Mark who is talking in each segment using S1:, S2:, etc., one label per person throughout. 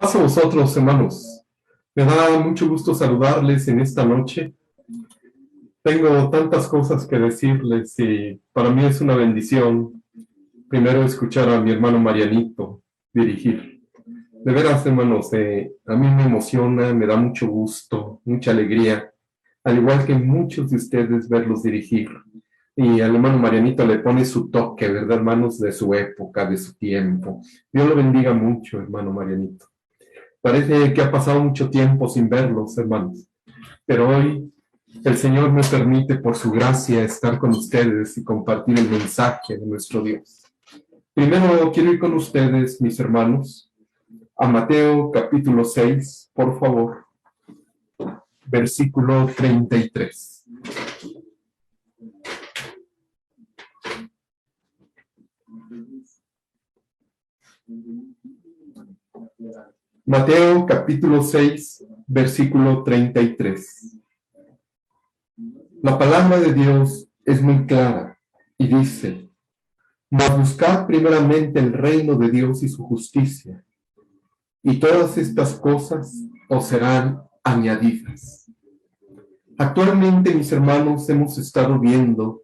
S1: Paz a vosotros, hermanos. Me da mucho gusto saludarles en esta noche. Tengo tantas cosas que decirles y para mí es una bendición primero escuchar a mi hermano Marianito dirigir. De veras, hermanos, a mí me emociona, me da mucho gusto, mucha alegría, al igual que muchos de ustedes verlos dirigir. Y al hermano Marianito le pone su toque, ¿verdad, hermanos? De su época, de su tiempo. Dios lo bendiga mucho, hermano Marianito. Parece que ha pasado mucho tiempo sin verlos, hermanos, pero hoy el Señor me permite por su gracia estar con ustedes y compartir el mensaje de nuestro Dios. Primero quiero ir con ustedes, mis hermanos, a Mateo capítulo 6, por favor, versículo 33. Mateo capítulo 6, versículo 33. La palabra de Dios es muy clara y dice: mas buscad primeramente el reino de Dios y su justicia, y todas estas cosas os serán añadidas. Actualmente, mis hermanos, hemos estado viendo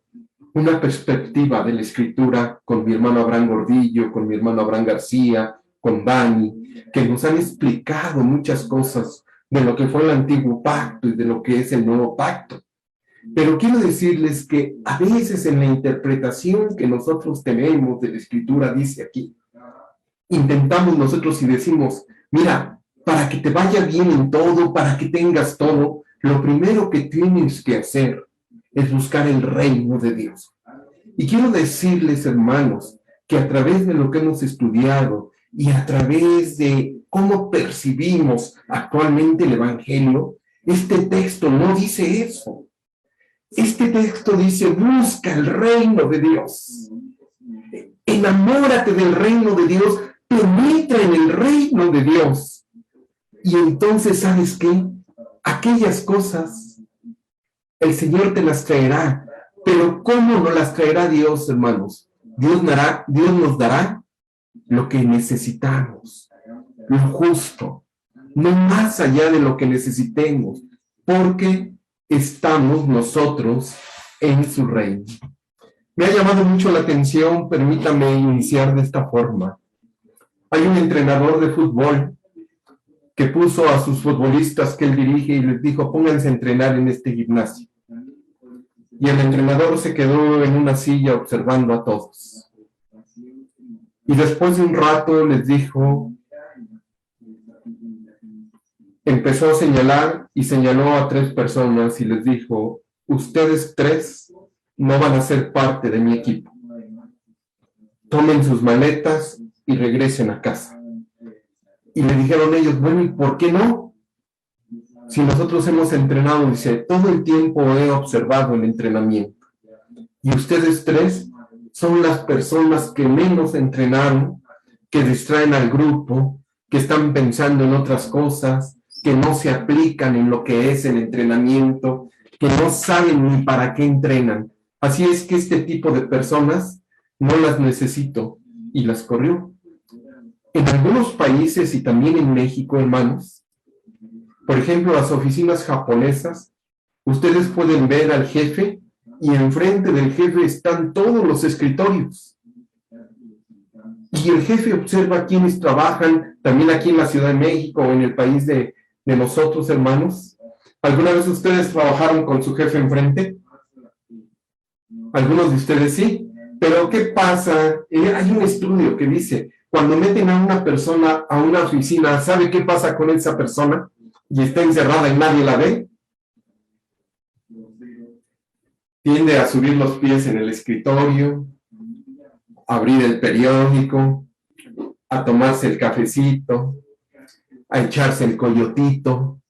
S1: una perspectiva de la Escritura con mi hermano Abraham Gordillo, con mi hermano Abraham García, con Dani, que nos han explicado muchas cosas de lo que fue el antiguo pacto y de lo que es el nuevo pacto. Pero quiero decirles que a veces en la interpretación que nosotros tenemos de la Escritura, dice aquí, intentamos nosotros y decimos: mira, para que te vaya bien en todo, para que tengas todo, lo primero que tienes que hacer es buscar el reino de Dios. Y quiero decirles, hermanos, que a través de lo que hemos estudiado y a través de cómo percibimos actualmente el Evangelio, este texto no dice eso. Este texto dice: busca el reino de Dios. Enamórate del reino de Dios, penetra en el reino de Dios. Y entonces, ¿sabes qué? Aquellas cosas el Señor te las traerá. Pero ¿cómo nos las traerá Dios, hermanos? Dios nos dará lo que necesitamos, lo justo, no más allá de lo que necesitemos, porque estamos nosotros en su reino. Me ha llamado mucho la atención, permítame iniciar de esta forma. Hay un entrenador de fútbol que puso a sus futbolistas que él dirige y les dijo: pónganse a entrenar en este gimnasio. Y el entrenador se quedó en una silla observando a todos. Y después de un rato les dijo, empezó a señalar y señaló a 3 personas y les dijo: ustedes 3 no van a ser parte de mi equipo. Tomen sus maletas y regresen a casa. Y le dijeron ellos: bueno, ¿y por qué no? Si nosotros hemos entrenado, dice, todo el tiempo he observado el entrenamiento. Y ustedes 3 son las personas que menos entrenaron, que distraen al grupo, que están pensando en otras cosas, que no se aplican en lo que es el entrenamiento, que no saben ni para qué entrenan. Así es que este tipo de personas no las necesito, y las corrió. En algunos países y también en México, hermanos, por ejemplo, las oficinas japonesas, ustedes pueden ver al jefe y enfrente del jefe están todos los escritorios. Y el jefe observa quiénes trabajan, también aquí en la Ciudad de México o en el país de nosotros, hermanos. ¿Alguna vez ustedes trabajaron con su jefe enfrente? Algunos de ustedes sí. Pero ¿qué pasa? Hay un estudio que dice, cuando meten a una persona a una oficina, ¿sabe qué pasa con esa persona? Y está encerrada y nadie la ve. Tiende a subir los pies en el escritorio, a abrir el periódico, a tomarse el cafecito, a echarse el coyotito,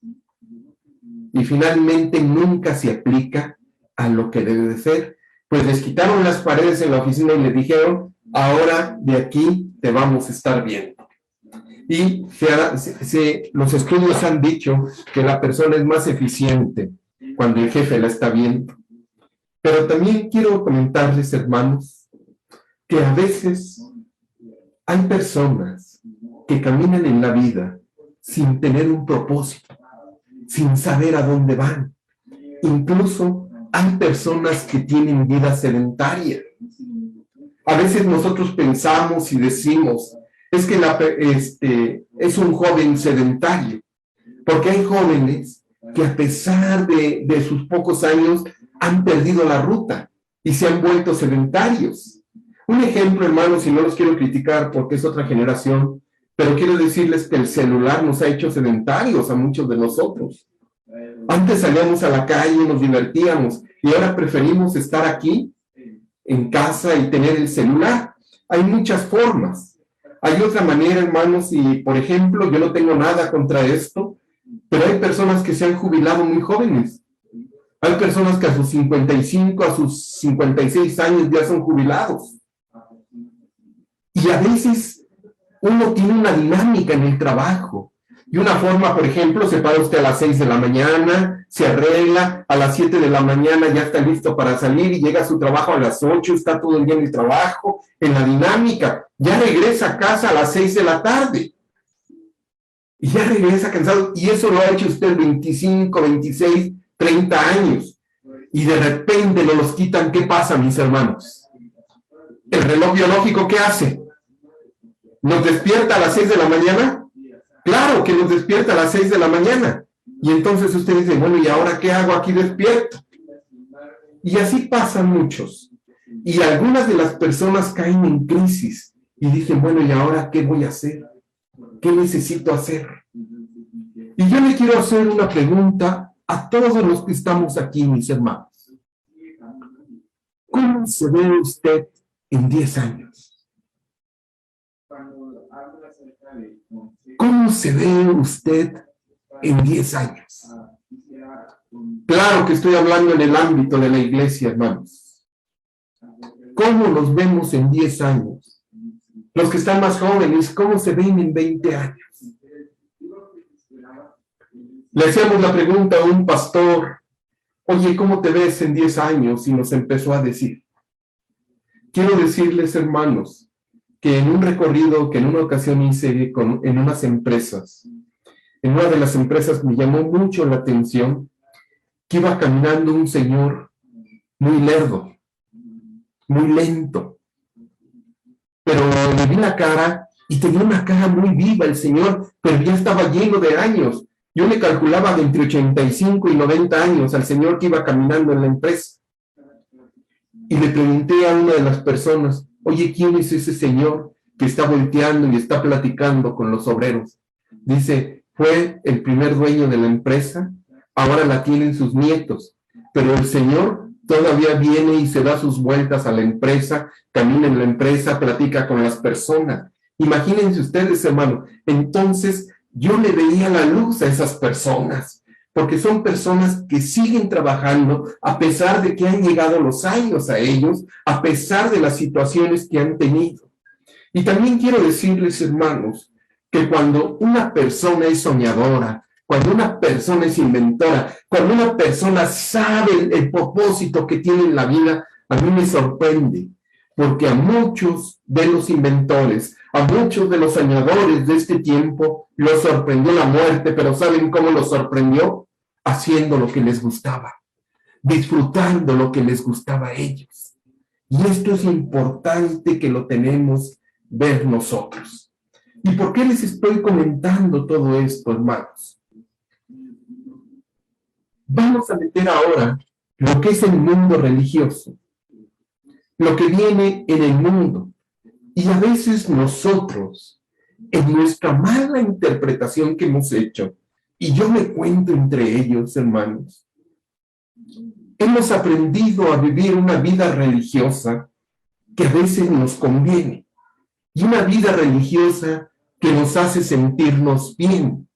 S1: y finalmente nunca se aplica a lo que debe de ser. Pues les quitaron las paredes en la oficina y les dijeron: ahora de aquí te vamos a estar viendo. Y los estudios han dicho que la persona es más eficiente cuando el jefe la está viendo. Pero también quiero comentarles, hermanos, que a veces hay personas que caminan en la vida sin tener un propósito, sin saber a dónde van. Incluso hay personas que tienen vida sedentaria. A veces nosotros pensamos y decimos, es que es un joven sedentario, porque hay jóvenes que a pesar de sus pocos años han perdido la ruta y se han vuelto sedentarios. Un ejemplo, hermanos, y no los quiero criticar porque es otra generación, pero quiero decirles que el celular nos ha hecho sedentarios a muchos de nosotros. Antes salíamos a la calle, nos divertíamos, y ahora preferimos estar aquí, en casa, y tener el celular. Hay muchas formas. Hay otra manera, hermanos, y por ejemplo, yo no tengo nada contra esto, pero hay personas que se han jubilado muy jóvenes. Hay personas que a sus 55, a sus 56 años ya son jubilados. Y a veces uno tiene una dinámica en el trabajo. Y una forma, por ejemplo, se para usted a las 6 de la mañana, se arregla, a las 7 de la mañana ya está listo para salir y llega a su trabajo a las 8, está todo el día en el trabajo, en la dinámica. Ya regresa a casa a las 6 de la tarde. Y ya regresa cansado. Y eso lo ha hecho usted 25, 26, 30 años. Y de repente no los quitan. ¿Qué pasa, mis hermanos? ¿El reloj biológico qué hace? ¿Nos despierta a las 6 de la mañana? Claro que nos despierta a las 6 de la mañana. Y entonces usted dice, bueno, ¿y ahora qué hago aquí despierto? Y así pasan muchos. Y algunas de las personas caen en crisis y dicen, bueno, ¿y ahora qué voy a hacer? ¿Qué necesito hacer? Y yo le quiero hacer una pregunta a todos los que estamos aquí, mis hermanos. ¿Cómo se ve usted en 10 años? ¿Cómo se ve usted en 10 años? Claro que estoy hablando en el ámbito de la iglesia, hermanos. ¿Cómo nos vemos en 10 años? Los que están más jóvenes, ¿cómo se ven en 20 años? Le hacíamos la pregunta a un pastor, oye, ¿cómo te ves en 10 años? Y nos empezó a decir. Quiero decirles, hermanos, que en un recorrido que en una ocasión hice en unas empresas, en una de las empresas me llamó mucho la atención que iba caminando un señor muy lerdo, muy lento, pero le vi la cara y tenía una cara muy viva el señor, pero ya estaba lleno de años. Yo le calculaba de entre 85 y 90 años al señor que iba caminando en la empresa. Y le pregunté a una de las personas, oye, ¿quién es ese señor que está volteando y está platicando con los obreros? Dice, fue el primer dueño de la empresa, ahora la tienen sus nietos, pero el señor todavía viene y se da sus vueltas a la empresa, camina en la empresa, platica con las personas. Imagínense ustedes, hermano, entonces yo le veía la luz a esas personas, porque son personas que siguen trabajando a pesar de que han llegado los años a ellos, a pesar de las situaciones que han tenido. Y también quiero decirles, hermanos, que cuando una persona es soñadora, cuando una persona es inventora, cuando una persona sabe el propósito que tiene en la vida, a mí me sorprende, porque a muchos de los inventores, a muchos de los soñadores de este tiempo, los sorprendió la muerte, pero ¿saben cómo los sorprendió? Haciendo lo que les gustaba, disfrutando lo que les gustaba a ellos. Y esto es importante que lo tenemos ver nosotros. ¿Y por qué les estoy comentando todo esto, hermanos? Vamos a meter ahora lo que es el mundo religioso, lo que viene en el mundo. Y a veces nosotros, en nuestra mala interpretación que hemos hecho, y yo me cuento entre ellos, hermanos, hemos aprendido a vivir una vida religiosa que a veces nos conviene, y una vida religiosa que nos hace sentirnos bien.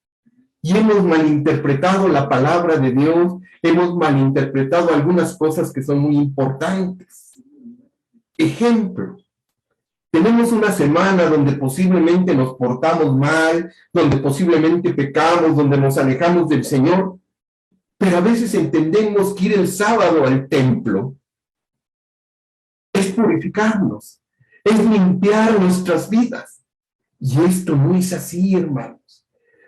S1: Y hemos malinterpretado la palabra de Dios, hemos malinterpretado algunas cosas que son muy importantes. Ejemplo, tenemos una semana donde posiblemente nos portamos mal, donde posiblemente pecamos, donde nos alejamos del Señor, pero a veces entendemos que ir el sábado al templo es purificarnos, es limpiar nuestras vidas. Y esto no es así, hermanos.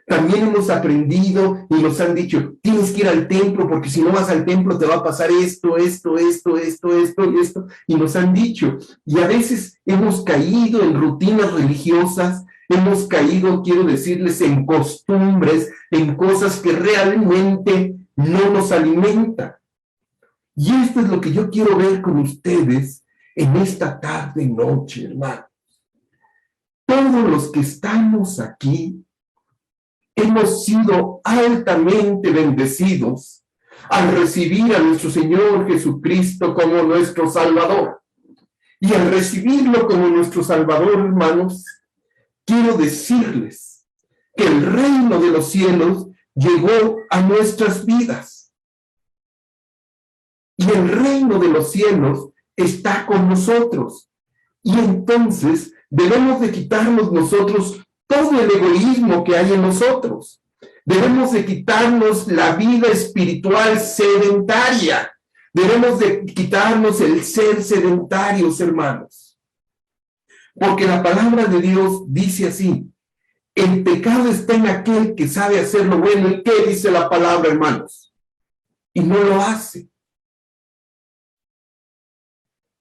S1: También hemos aprendido y nos han dicho, tienes que ir al templo porque si no vas al templo te va a pasar esto, esto, esto, esto, esto y esto. Y nos han dicho, y a veces hemos caído en rutinas religiosas, hemos caído, quiero decirles, en costumbres, en cosas que realmente no nos alimentan. Y esto es lo que yo quiero ver con ustedes en esta tarde, noche, hermano. Todos los que estamos aquí hemos sido altamente bendecidos al recibir a nuestro Señor Jesucristo como nuestro Salvador. Y al recibirlo como nuestro Salvador, hermanos, quiero decirles que el reino de los cielos llegó a nuestras vidas. Y el reino de los cielos está con nosotros. Y entonces debemos de quitarnos nosotros todo el egoísmo que hay en nosotros. Debemos de quitarnos la vida espiritual sedentaria. Debemos de quitarnos el ser sedentarios, hermanos. Porque la palabra de Dios dice así, el pecado está en aquel que sabe hacer lo bueno. ¿Y qué dice la palabra, hermanos? Y no lo hace.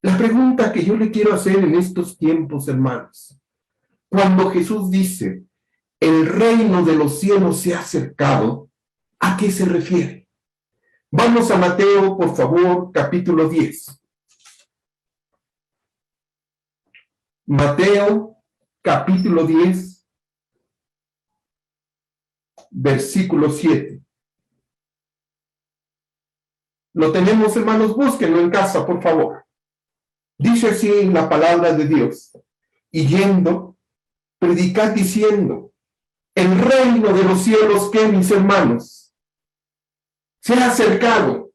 S1: La pregunta que yo le quiero hacer en estos tiempos, hermanos, cuando Jesús dice, el reino de los cielos se ha acercado, ¿a qué se refiere? Vamos a Mateo, por favor, capítulo 10. Mateo, capítulo 10, versículo 7. Lo tenemos, hermanos, búsquenlo en casa, por favor. Dice así la palabra de Dios, y yendo, predicad diciendo, el reino de los cielos, que mis hermanos, se ha acercado.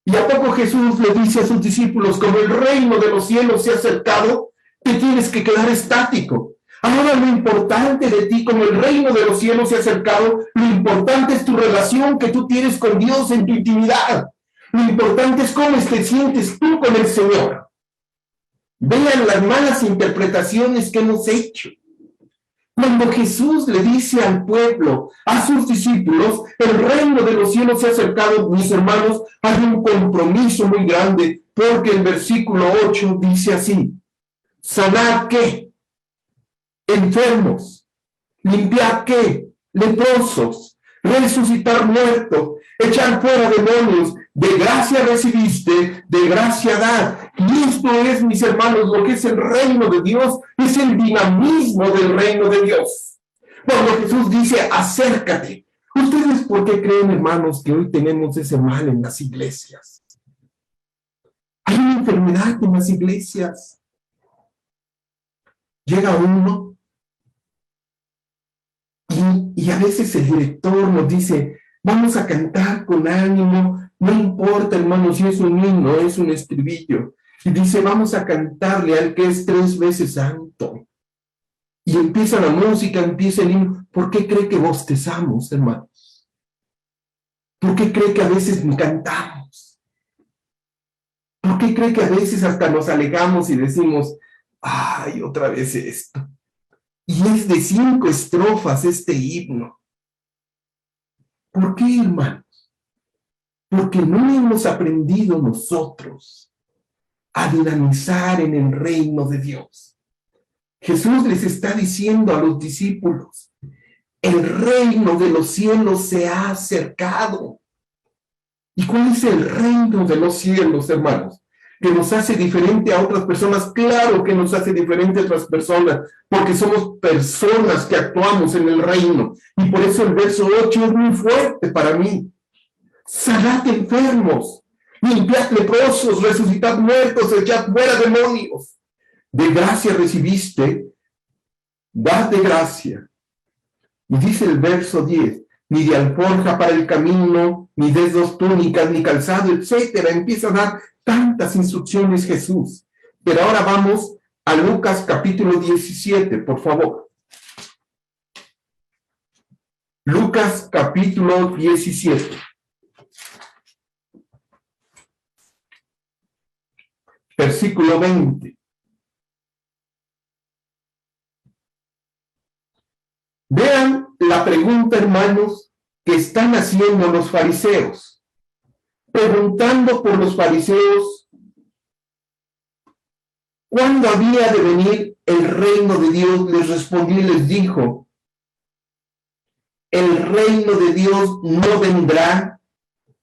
S1: Y a poco Jesús le dice a sus discípulos, como el reino de los cielos se ha acercado, te tienes que quedar estático. Ahora lo importante de ti, como el reino de los cielos se ha acercado, lo importante es tu relación que tú tienes con Dios en tu intimidad. Lo importante es cómo te sientes tú con el Señor. Vean las malas interpretaciones que hemos hecho. Cuando Jesús le dice al pueblo, a sus discípulos, el reino de los cielos se ha acercado, mis hermanos, hay un compromiso muy grande, porque el versículo 8 dice así, sanad qué, enfermos, limpiar qué, leprosos, resucitar muertos, echar fuera demonios, de gracia recibiste, de gracia da. Y esto es, mis hermanos, lo que es el reino de Dios, es el dinamismo del reino de Dios. Cuando Jesús dice, acércate. ¿Ustedes por qué creen, hermanos, que hoy tenemos ese mal en las iglesias? Hay una enfermedad en las iglesias. Llega uno y a veces el director nos dice, vamos a cantar con ánimo, no importa, hermanos, si es un himno, es un estribillo. Y dice, vamos a cantarle al que es 3 veces santo. Y empieza la música, empieza el himno. ¿Por qué cree que bostezamos, hermanos? ¿Por qué cree que a veces cantamos? ¿Por qué cree que a veces hasta nos alejamos y decimos, ay, otra vez esto? Y es de 5 estrofas este himno. ¿Por qué, hermanos? Porque no hemos aprendido nosotros a dinamizar en el reino de Dios. Jesús les está diciendo a los discípulos, el reino de los cielos se ha acercado. ¿Y cuál es el reino de los cielos, hermanos? ¿Que nos hace diferente a otras personas? Claro que nos hace diferente a otras personas, porque somos personas que actuamos en el reino. Y por eso el verso 8 es muy fuerte para mí. Sanad enfermos, limpiad leprosos, resucitad muertos, echad fuera demonios. De gracia recibiste, dad de gracia. Y dice el verso 10, ni de alforja para el camino, ni de 2 túnicas, ni calzado, etcétera. Empieza a dar tantas instrucciones Jesús. Pero ahora vamos a Lucas capítulo 17, por favor. Lucas capítulo 17. Versículo 20. Vean la la pregunta, hermanos, que están haciendo los fariseos. Preguntando por los fariseos, ¿cuándo había de venir el reino de Dios? Les respondió y les dijo, el reino de Dios no vendrá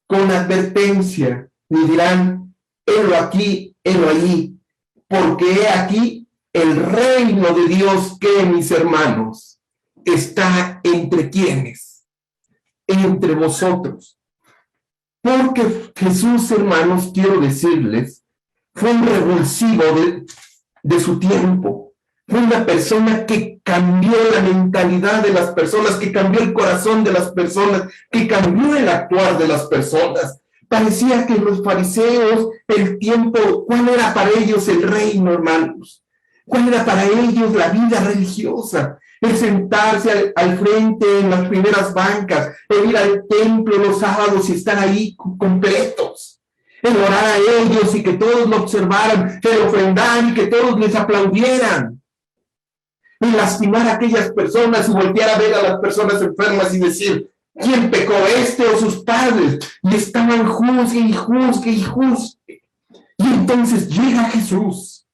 S1: con advertencia, ni dirán, helo aquí, helo allí, porque he aquí el reino de Dios que, mis hermanos, está entre quienes, entre vosotros. Porque Jesús, hermanos, quiero decirles, fue un revulsivo de su tiempo. Fue una persona que cambió la mentalidad de las personas, que cambió el corazón de las personas, que cambió el actuar de las personas. Parecía que los fariseos, el tiempo, ¿cuál era para ellos el reino, hermanos? ¿Cuál era para ellos la vida religiosa? El sentarse al frente en las primeras bancas, el ir al templo los sábados y estar ahí completos, el orar a ellos y que todos lo observaran, el ofrendar y que todos les aplaudieran, y lastimar a aquellas personas y voltear a ver a las personas enfermas y decir, ¿quién pecó, este o sus padres? Y estaban juzgue y juzgue y juzgue. Y entonces llega Jesús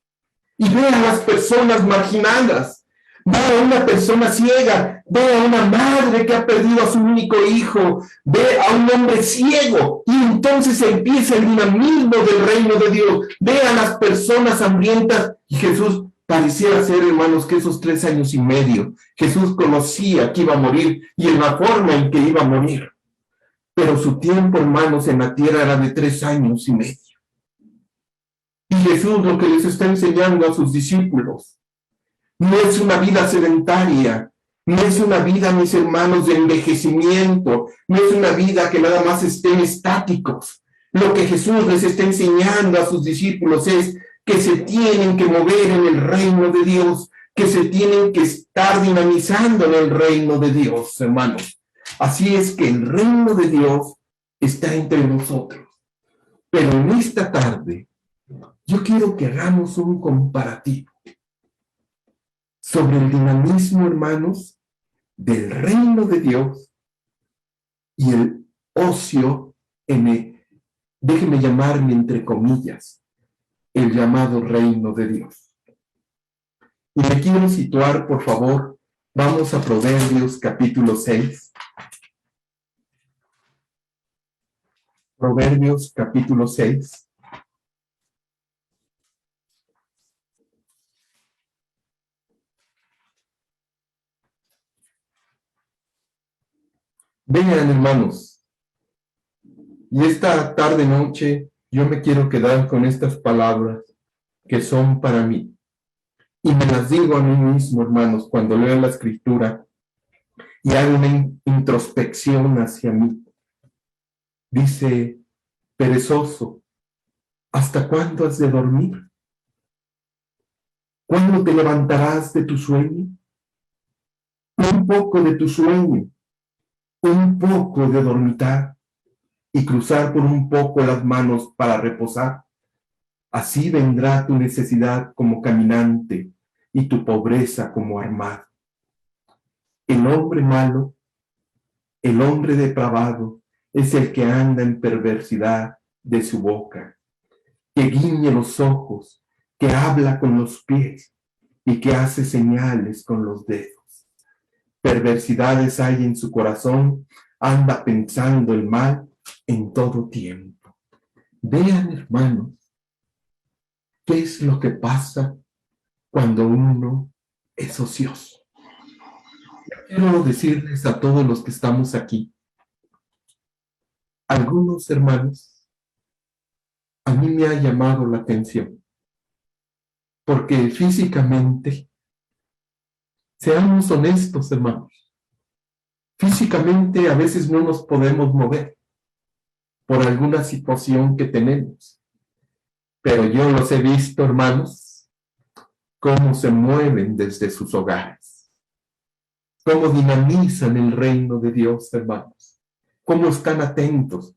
S1: y ve a las personas marginadas, ve a una persona ciega, ve a una madre que ha perdido a su único hijo, ve a un hombre ciego, y entonces empieza el dinamismo del reino de Dios, ve a las personas hambrientas, y Jesús pareciera ser, hermanos, que esos 3 años y medio, Jesús conocía que iba a morir, y en la forma en que iba a morir, pero su tiempo, hermanos, en la tierra era de 3 años y medio. Y Jesús lo que les está enseñando a sus discípulos no es una vida sedentaria, no es una vida, mis hermanos, de envejecimiento, no es una vida que nada más estén estáticos. Lo que Jesús les está enseñando a sus discípulos es que se tienen que mover en el reino de Dios, que se tienen que estar dinamizando en el reino de Dios, hermanos. Así es que el reino de Dios está entre nosotros. Pero en esta tarde, yo quiero que hagamos un comparativo sobre el dinamismo, hermanos, del reino de Dios y el ocio déjenme llamarme entre comillas, el llamado reino de Dios. Y me quiero situar, por favor, vamos a Proverbios capítulo 6. Proverbios capítulo 6. Vengan, hermanos, y esta tarde-noche yo me quiero quedar con estas palabras que son para mí. Y me las digo a mí mismo, hermanos, cuando leo la Escritura y hago una introspección hacia mí. Dice, perezoso, ¿hasta cuándo has de dormir? ¿Cuándo te levantarás de tu sueño? Un poco de tu sueño, un poco de dormitar y cruzar por un poco las manos para reposar. Así vendrá tu necesidad como caminante y tu pobreza como armado. El hombre malo, el hombre depravado, es el que anda en perversidad de su boca, que guiñe los ojos, que habla con los pies y que hace señales con los dedos. Perversidades hay en su corazón, anda pensando el mal en todo tiempo. Vean, hermanos, ¿qué es lo que pasa cuando uno es ocioso? Quiero decirles a todos los que estamos aquí, algunos hermanos, a mí me ha llamado la atención, porque físicamente, seamos honestos, hermanos, físicamente a veces no nos podemos mover por alguna situación que tenemos, pero yo los he visto, hermanos, cómo se mueven desde sus hogares, cómo dinamizan el reino de Dios, hermanos, cómo están atentos.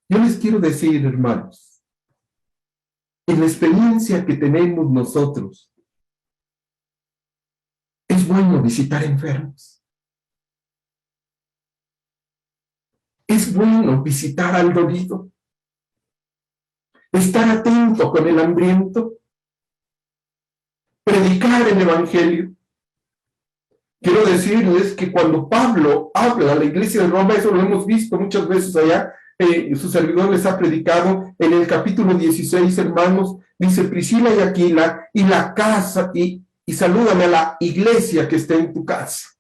S1: Yo les quiero decir, hermanos, en la experiencia que tenemos nosotros, es bueno visitar enfermos. Es bueno visitar al dolido, estar atento con el hambriento, predicar el evangelio. Quiero decirles que cuando Pablo habla a la iglesia de Roma, eso lo hemos visto muchas veces allá, su servidor les ha predicado en el capítulo 16, hermanos, dice Priscila y Aquila, y la casa, y salúdame a la iglesia que está en tu casa.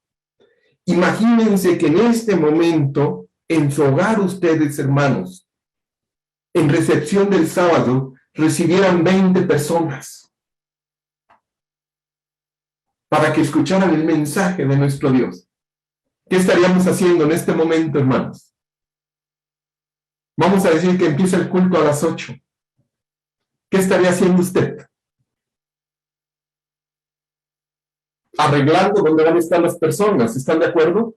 S1: Imagínense que en este momento, en su hogar ustedes, hermanos, en recepción del sábado, recibieran 20 personas para que escucharan el mensaje de nuestro Dios. ¿Qué estaríamos haciendo en este momento, hermanos? Vamos a decir que empieza el culto a las 8. ¿Qué estaría haciendo usted? Arreglando dónde van a estar las personas, ¿están de acuerdo?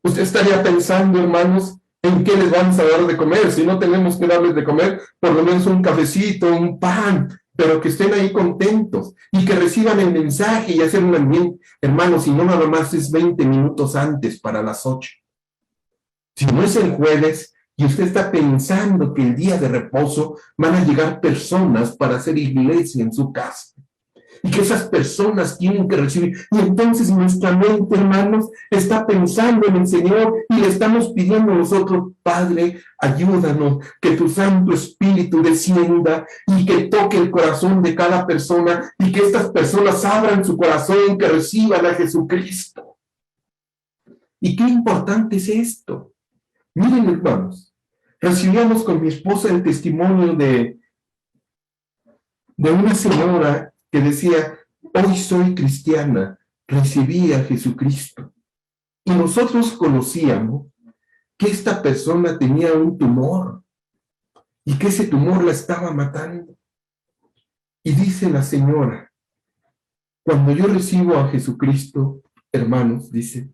S1: Usted estaría pensando, hermanos, en qué les vamos a dar de comer. Si no tenemos que darles de comer, por lo menos un cafecito, un pan, pero que estén ahí contentos y que reciban el mensaje y hacer un ambiente. Hermanos, si no nada más es 20 minutos antes para las 8. Si no es el jueves y usted está pensando que el día de reposo van a llegar personas para hacer iglesia en su casa y que esas personas tienen que recibir. Y entonces nuestra mente, hermanos, está pensando en el Señor y le estamos pidiendo a nosotros, Padre, ayúdanos, que tu Santo Espíritu descienda y que toque el corazón de cada persona y que estas personas abran su corazón, que reciban a Jesucristo. ¿Y qué importante es esto? Miren, hermanos, recibíamos con mi esposa el testimonio de una señora que decía, hoy soy cristiana, recibí a Jesucristo. Y nosotros conocíamos que esta persona tenía un tumor y que ese tumor la estaba matando. Y dice la señora, cuando yo recibo a Jesucristo, hermanos, dice,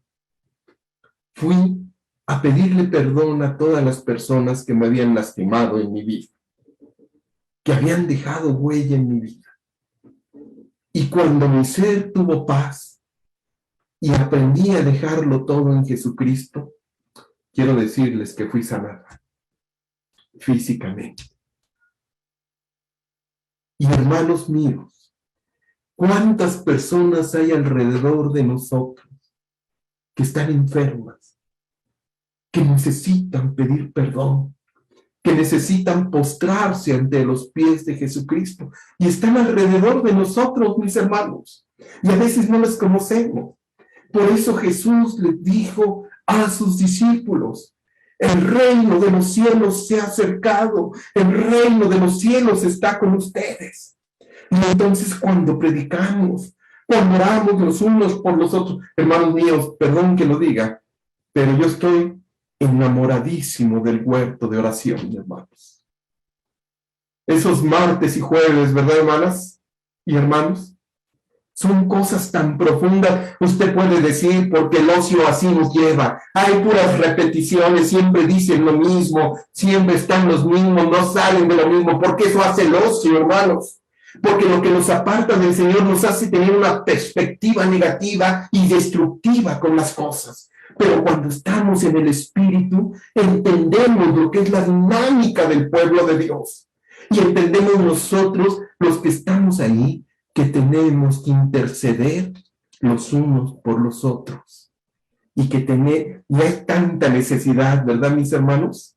S1: fui a pedirle perdón a todas las personas que me habían lastimado en mi vida, que habían dejado huella en mi vida. Y cuando mi ser tuvo paz y aprendí a dejarlo todo en Jesucristo, quiero decirles que fui sanada físicamente. Y hermanos míos, ¿cuántas personas hay alrededor de nosotros que están enfermas, que necesitan pedir perdón, que necesitan postrarse ante los pies de Jesucristo y están alrededor de nosotros, mis hermanos, y a veces no les conocemos? Por eso Jesús les dijo a sus discípulos, el reino de los cielos se ha acercado, el reino de los cielos está con ustedes. Y entonces cuando predicamos, cuando oramos los unos por los otros, hermanos míos, perdón que lo diga, pero yo estoy enamoradísimo del huerto de oración, hermanos. Esos martes y jueves, ¿verdad, hermanas y hermanos? Son cosas tan profundas. Usted puede decir, porque el ocio así nos lleva. Hay puras repeticiones, siempre dicen lo mismo, siempre están los mismos, no salen de lo mismo. Porque eso hace el ocio, hermanos. Porque lo que nos aparta del Señor nos hace tener una perspectiva negativa y destructiva con las cosas. Pero cuando estamos en el Espíritu, entendemos lo que es la dinámica del pueblo de Dios. Y entendemos nosotros, los que estamos ahí, que tenemos que interceder los unos por los otros. Y que no hay tanta necesidad, ¿verdad, mis hermanos?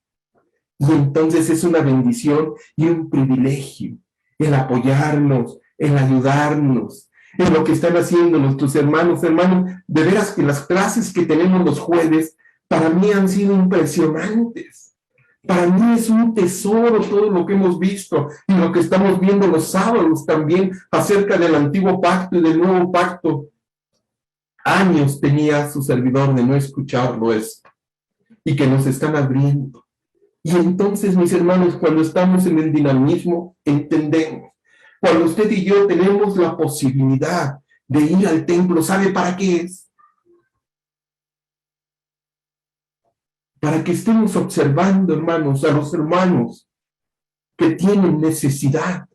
S1: Y entonces es una bendición y un privilegio el apoyarnos, el ayudarnos, en lo que están haciendo nuestros hermanos. Hermanos, de veras que las clases que tenemos los jueves, para mí han sido impresionantes. Para mí es un tesoro todo lo que hemos visto y lo que estamos viendo los sábados también acerca del antiguo pacto y del nuevo pacto. Años tenía su servidor de no escucharlo esto y que nos están abriendo. Y entonces, mis hermanos, cuando estamos en el dinamismo, entendemos. Cuando usted y yo tenemos la posibilidad de ir al templo, ¿sabe para qué es? Para que estemos observando, hermanos, a los hermanos que tienen necesidad,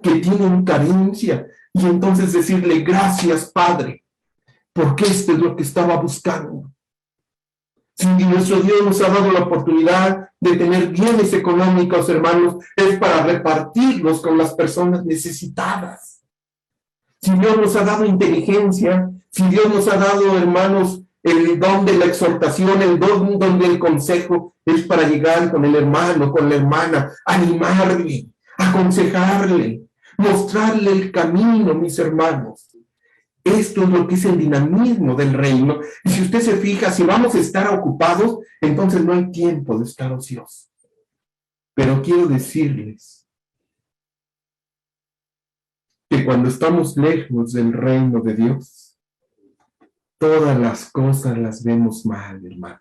S1: que tienen carencia, y entonces decirle, gracias, Padre, porque esto es lo que estaba buscando. Si nuestro Dios nos ha dado la oportunidad de tener bienes económicos, hermanos, es para repartirlos con las personas necesitadas. Si Dios nos ha dado inteligencia, si Dios nos ha dado, hermanos, el don de la exhortación, el don del consejo, es para llegar con el hermano, con la hermana, animarle, aconsejarle, mostrarle el camino, mis hermanos. Esto es lo que es el dinamismo del reino. Y si usted se fija, si vamos a estar ocupados, entonces no hay tiempo de estar ociosos. Pero quiero decirles que cuando estamos lejos del reino de Dios, todas las cosas las vemos mal, hermanos.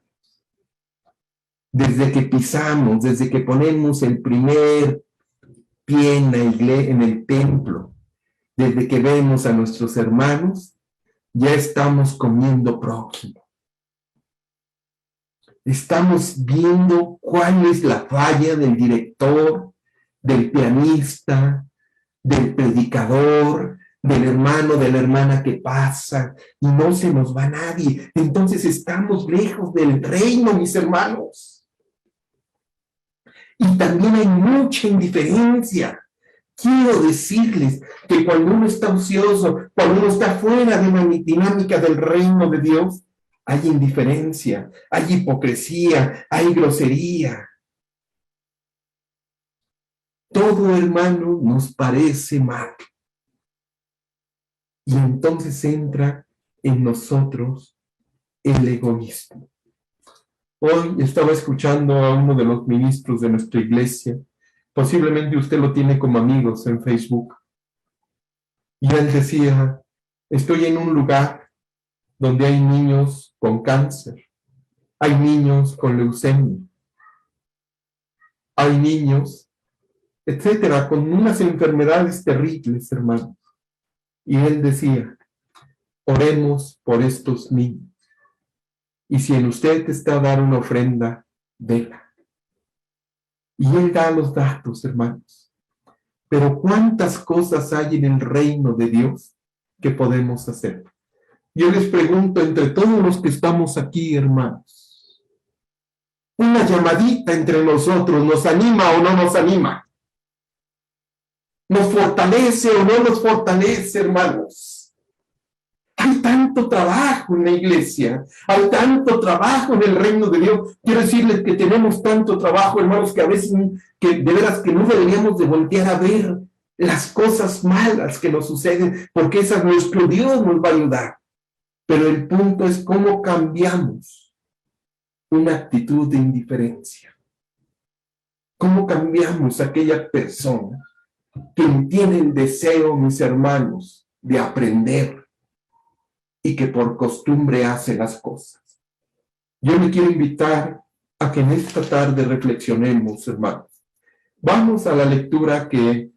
S1: Desde que pisamos, desde que ponemos el primer pie en el templo, desde que vemos a nuestros hermanos, ya estamos comiendo prójimo. Estamos viendo cuál es la falla del director, del pianista, del predicador, del hermano, de la hermana que pasa, y no se nos va nadie. Entonces estamos lejos del reino, mis hermanos. Y también hay mucha indiferencia. Quiero decirles que cuando uno está ocioso, cuando uno está fuera de una dinámica del reino de Dios, hay indiferencia, hay hipocresía, hay grosería. Todo, hermano, nos parece mal. Y entonces entra en nosotros el egoísmo. Hoy estaba escuchando a uno de los ministros de nuestra iglesia. Posiblemente usted lo tiene como amigos en Facebook. Y él decía, estoy en un lugar donde hay niños con cáncer, hay niños con leucemia, hay niños, etcétera, con unas enfermedades terribles, hermanos. Y él decía, oremos por estos niños. Y si en usted está a dar una ofrenda, déla. Y él da los datos, hermanos. Pero ¿cuántas cosas hay en el reino de Dios que podemos hacer? Yo les pregunto entre todos los que estamos aquí, hermanos, una llamadita entre nosotros, ¿nos anima o no nos anima? ¿Nos fortalece o no nos fortalece, hermanos? Hay tanto trabajo en la iglesia, hay tanto trabajo en el reino de Dios. Quiero decirles que tenemos tanto trabajo, hermanos, que a veces, que de veras que no deberíamos de voltear a ver las cosas malas que nos suceden, porque esa nuestro Dios nos va a ayudar. Pero el punto es cómo cambiamos una actitud de indiferencia. ¿Cómo cambiamos a aquella persona que tiene el deseo, mis hermanos, de aprender y que por costumbre hace las cosas? Yo le quiero invitar a que en esta tarde reflexionemos, hermanos. Vamos a la lectura que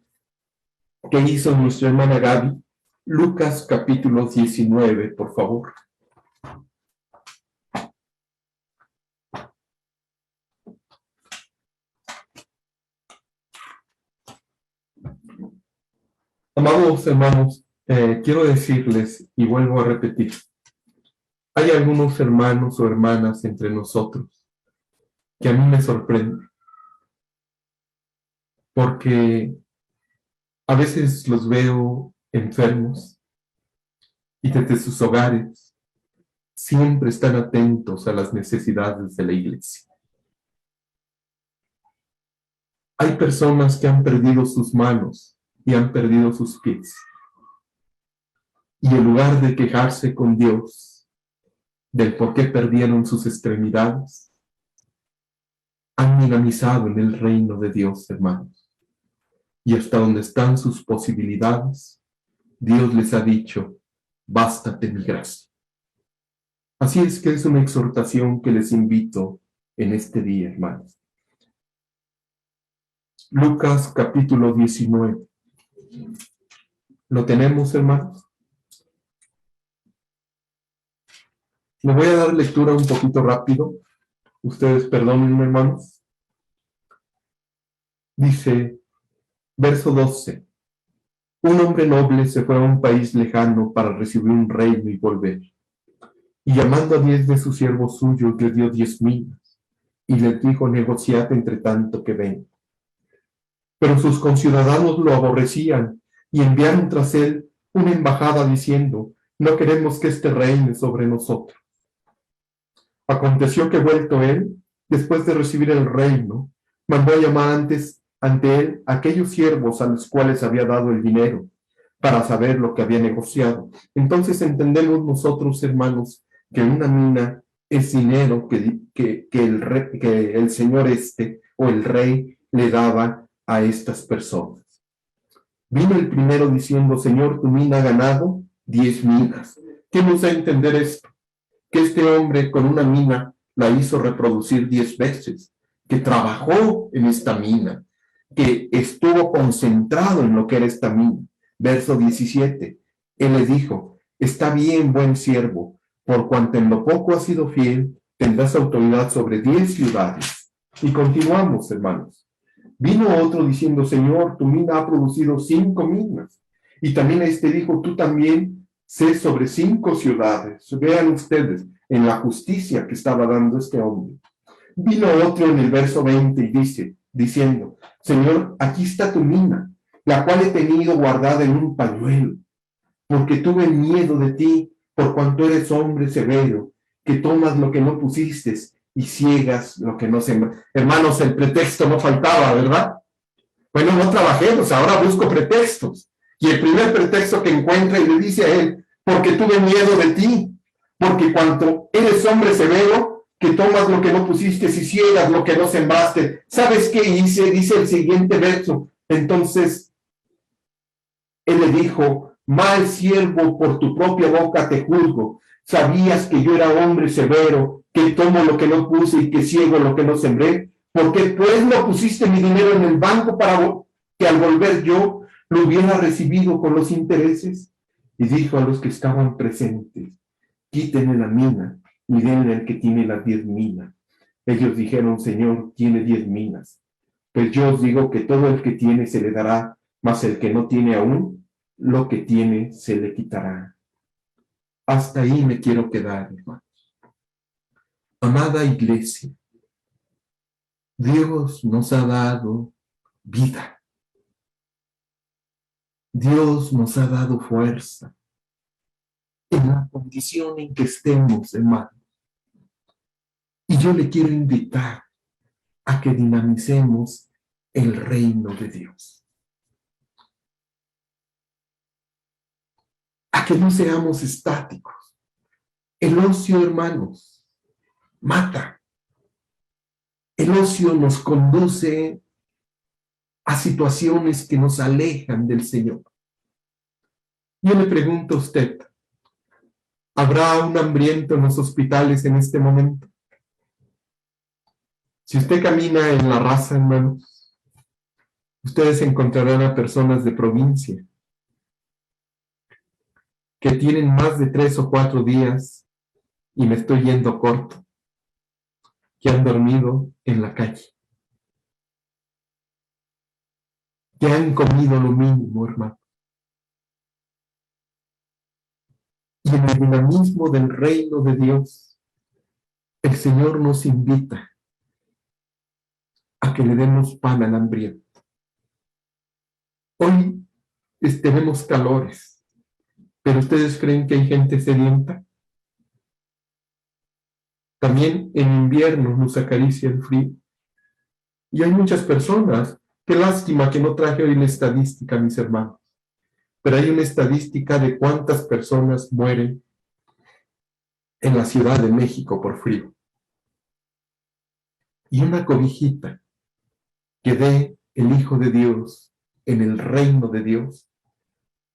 S1: hizo nuestra hermana Gaby, Lucas capítulo 19, por favor. Amados hermanos, quiero decirles, y vuelvo a repetir, hay algunos hermanos o hermanas entre nosotros que a mí me sorprenden, porque a veces los veo enfermos y desde sus hogares siempre están atentos a las necesidades de la iglesia. Hay personas que han perdido sus manos y han perdido sus pies. Y en lugar de quejarse con Dios del por qué perdieron sus extremidades, han dinamizado en el reino de Dios, hermanos. Y hasta donde están sus posibilidades, Dios les ha dicho, bástate mi gracia. Así es que es una exhortación que les invito en este día, hermanos. Lucas capítulo 19. ¿Lo tenemos, hermanos? Le voy a dar lectura un poquito rápido. Ustedes perdónenme, hermanos. Dice, verso 12. Un hombre noble se fue a un país lejano para recibir un reino y volver. Y llamando a 10 de sus siervos suyos, les dio 10 minas, y les dijo: negociad entre tanto que ven. Pero sus conciudadanos lo aborrecían, y enviaron tras él una embajada diciendo: no queremos que éste reine sobre nosotros. Aconteció que, vuelto él, después de recibir el reino, mandó a llamar antes ante él aquellos siervos a los cuales había dado el dinero, para saber lo que había negociado. Entonces entendemos nosotros, hermanos, que una mina es dinero que el señor o el rey le daba a estas personas. Vino el primero diciendo: Señor, tu mina ha ganado 10 minas. ¿Qué nos da a entender esto? Que este hombre con una mina la hizo reproducir 10 veces, que trabajó en esta mina, que estuvo concentrado en lo que era esta mina. Verso 17, él le dijo: está bien, buen siervo, por cuanto en lo poco has sido fiel, tendrás autoridad sobre 10 ciudades. Y continuamos, hermanos. Vino otro diciendo: Señor, tu mina ha producido 5 minas. Y también este dijo: tú también sé sobre 5 ciudades. Vean ustedes en la justicia que estaba dando este hombre. Vino otro en el verso 20 y diciendo: Señor, aquí está tu mina, la cual he tenido guardada en un pañuelo, porque tuve miedo de ti, por cuanto eres hombre severo, que tomas lo que no pusiste y ciegas lo que no sembras. Hermanos, el pretexto no faltaba, ¿verdad? Bueno, no trabajemos, ahora busco pretextos. Y el primer pretexto que encuentra, y le dice a él: porque tuve miedo de ti, porque cuanto eres hombre severo, que tomas lo que no pusiste y ciegas lo que no sembraste. ¿Sabes qué hice? Dice el siguiente verso. Entonces, él le dijo: mal siervo, por tu propia boca te juzgo. Sabías que yo era hombre severo, que tomo lo que no puse y que ciego lo que no sembré. ¿Por qué pues no pusiste mi dinero en el banco para que al volver yo lo hubiera recibido con los intereses? Y dijo a los que estaban presentes: quítenle la mina y denle al que tiene las 10 minas. Ellos dijeron: Señor, tiene 10 minas. Pues yo os digo que todo el que tiene se le dará, mas el que no tiene aún, lo que tiene se le quitará. Hasta ahí me quiero quedar, hermanos. Amada iglesia, Dios nos ha dado vida. Dios nos ha dado fuerza en la condición en que estemos, hermanos. Y yo le quiero invitar a que dinamicemos el reino de Dios. A que no seamos estáticos. El ocio, hermanos, mata. El ocio nos conduce a situaciones que nos alejan del Señor. Yo le pregunto a usted: ¿habrá un hambriento en los hospitales en este momento? Si usted camina en la raza, hermanos, ustedes encontrarán a personas de provincia que tienen más de 3 o 4 días, y me estoy yendo corto, que han dormido en la calle, que han comido lo mínimo, hermano. Y en el dinamismo del reino de Dios, el Señor nos invita a que le demos pan al hambriento. Hoy tenemos calores, pero ¿ustedes creen que hay gente sedienta? También en invierno nos acaricia el frío. Y hay muchas personas, qué lástima que no traje hoy la estadística, mis hermanos, pero hay una estadística de cuántas personas mueren en la Ciudad de México por frío. Y una cobijita que dé el Hijo de Dios en el reino de Dios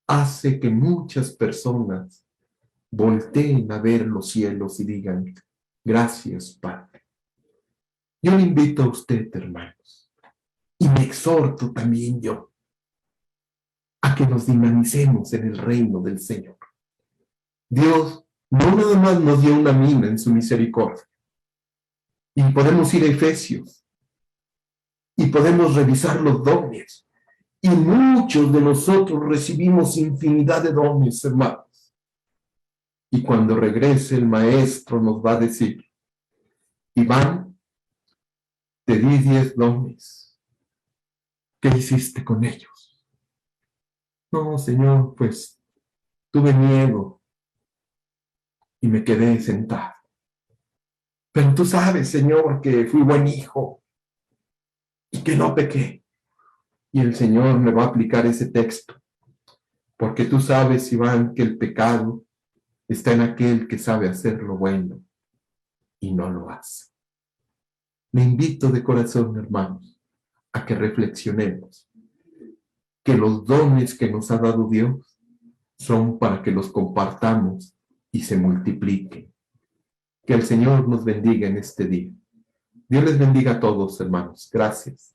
S1: hace que muchas personas volteen a ver los cielos y digan: gracias, Padre. Yo le invito a usted, hermanos, y me exhorto también yo a que nos dinamicemos en el reino del Señor. Dios no nada más nos dio una mina en su misericordia. Y podemos ir a Efesios y podemos revisar los dones. Y muchos de nosotros recibimos infinidad de dones, hermanos. Y cuando regrese el maestro nos va a decir, Iván, te di 10 dones. ¿Qué hiciste con ellos? No, Señor, pues tuve miedo y me quedé sentado. Pero tú sabes, Señor, que fui buen hijo y que no pequé. Y el Señor me va a aplicar ese texto. Porque tú sabes, Iván, que el pecado está en aquel que sabe hacer lo bueno y no lo hace. Le invito de corazón, hermanos, a que reflexionemos que los dones que nos ha dado Dios son para que los compartamos y se multipliquen. Que el Señor nos bendiga en este día. Dios les bendiga a todos, hermanos. Gracias.